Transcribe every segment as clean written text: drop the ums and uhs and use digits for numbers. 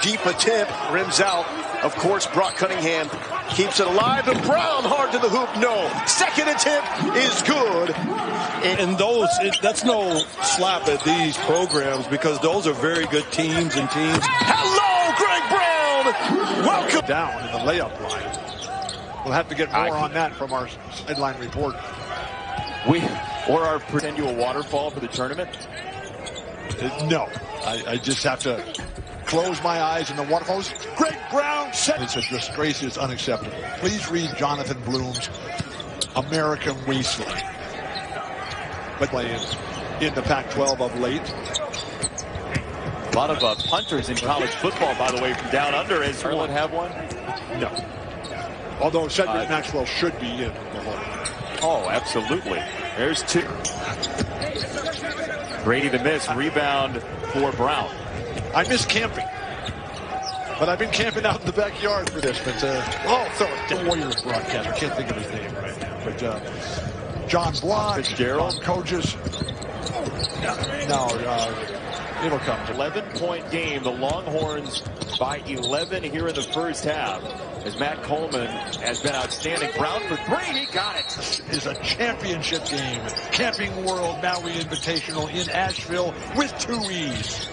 Deep attempt, rims out. Of course, Brock Cunningham keeps it alive. To Brown, hard to the hoop, no. Second attempt is good. And those, that's no slap at these programs because those are very good teams and teams. Hello, Greg Brown. Welcome. Down in the layup line. We'll have to get more on that from our sideline report. Or our pretend you a waterfall for the tournament? No, I just have to close my eyes and the waterfalls. Greg Brown said it's a disgrace. It's unacceptable. Please read Jonathan Bloom's American Wasteland. But playing in the Pac-12 of late. A lot of punters in college football, by the way, from down under. Does Charlotte have one? No. Although Cedric Maxwell should be in the hole. Oh, absolutely. There's two. Brady the miss. Rebound for Brown. I miss camping. But I've been camping out in the backyard for this. But, throw it down. Warriors broadcaster. Can't think of his name right now. But John Block. Fitzgerald. Coaches. No, it'll come. 11-point game. The Longhorns by 11 here in the first half. As Matt Coleman has been outstanding. Brown for three. He got it. This is a championship game. Camping World Maui Invitational in Asheville with 2 E's.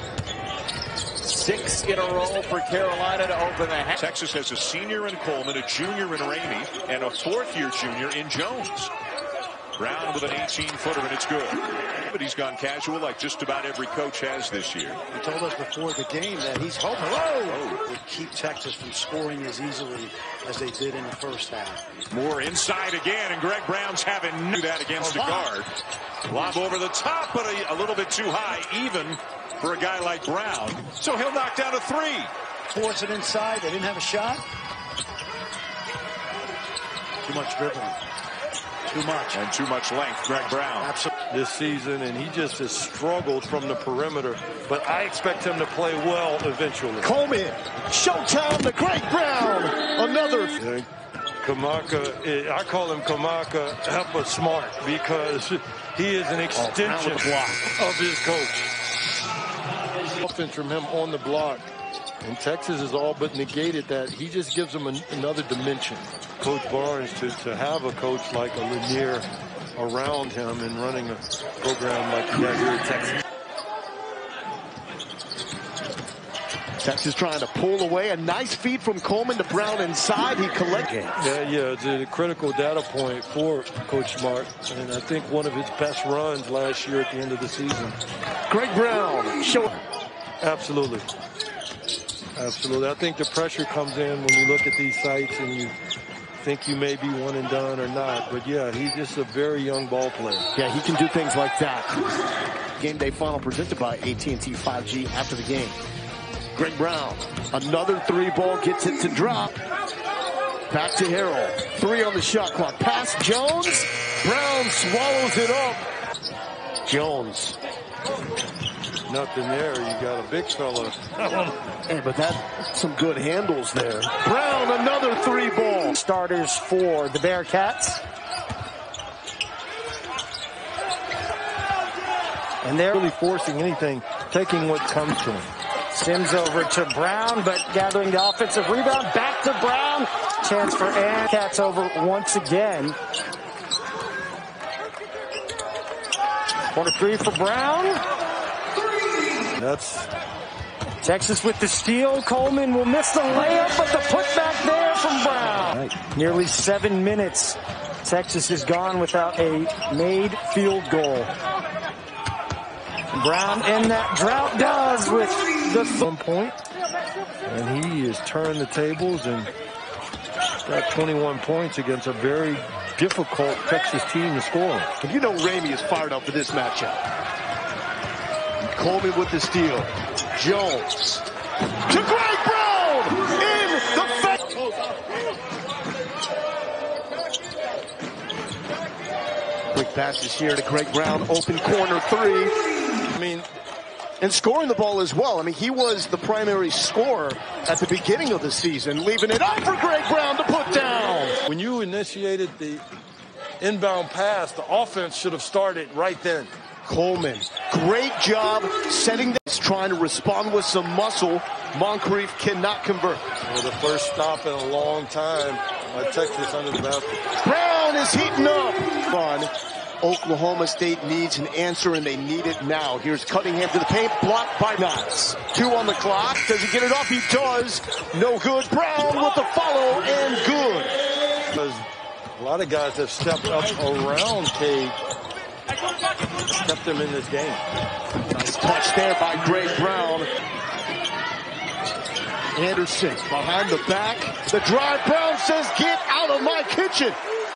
6 in a row for Carolina to open the half. Texas has a senior in Coleman, a junior in Ramey, and a fourth-year junior in Jones. Brown with an 18-footer, and it's good. But he's gone casual like just about every coach has this year. He told us before the game that he's hoping would keep Texas from scoring as easily as they did in the first half. More inside again, and Greg Brown's having knew that against a guard. Lob over the top, but a little bit too high, even for a guy like Brown. So he'll knock down a three. Force it inside. They didn't have a shot. Too much dribbling. Too much. And too much length, Greg Brown. Absolutely. This season, and he just has struggled from the perimeter. But I expect him to play well eventually. Coleman, showtime to Greg Brown. Another. Kamaka, I call him Kamaka Hepa Smart because he is an extension of his coach. Offense from him on the block. And Texas has all but negated that. He just gives them another dimension. Coach Barnes, to have a coach like a Lanier around him and running a program like that here at Texas. Texas trying to pull away. A nice feed from Coleman to Brown inside. He collected. Yeah, it's a critical data point for Coach Smart. And I think one of his best runs last year at the end of the season. Greg Brown. Absolutely. Absolutely. I think the pressure comes in when you look at these sites and you think you may be one and done or not. But, yeah, he's just a very young ball player. Yeah, he can do things like that. Game day final presented by AT&T 5G after the game. Greg Brown, another 3-ball, gets it to drop. Back to Harrell. 3 on the shot clock. Pass Jones. Brown swallows it up. Jones. Nothing there. You got a big fella. Hey, but that's some good handles there. Brown, another 3-ball. Starters for the Bearcats. And they're really forcing anything, taking what comes to them. Sims over to Brown, but gathering the offensive rebound. Back to Brown. Chance for Ann. Cats over once again. Corner 3 for Brown. That's Texas with the steal. Coleman will miss the layup, but the putback there from Brown. Right. Nearly 7 minutes. Texas is gone without a made field goal. Brown in that drought does with the 1 point. And he has turned the tables and got 21 points against a very difficult Texas team to score. You know Ramey is fired up for this matchup. Coleman with the steal. Jones to Greg Brown in the face. Quick passes here to Greg Brown. Open corner 3. And scoring the ball as well. I mean, he was the primary scorer at the beginning of the season, leaving it up for Greg Brown to put down. When you initiated the inbound pass, the offense should have started right then. Coleman, great job setting this, trying to respond with some muscle. Moncrief cannot convert. Well, the first stop in a long time by Texas under the basket. Brown is heating up. Run. Oklahoma State needs an answer, and they need it now. Here's Cunningham to the paint, blocked by Knox. 2 on the clock. Does he get it off? He does. No good. Brown with the follow, and good. Because a lot of guys have stepped up around Cade, kept them in this game. Nice touch there by Greg Brown. Anderson behind the back. The drive. Brown says, "Get out of my kitchen."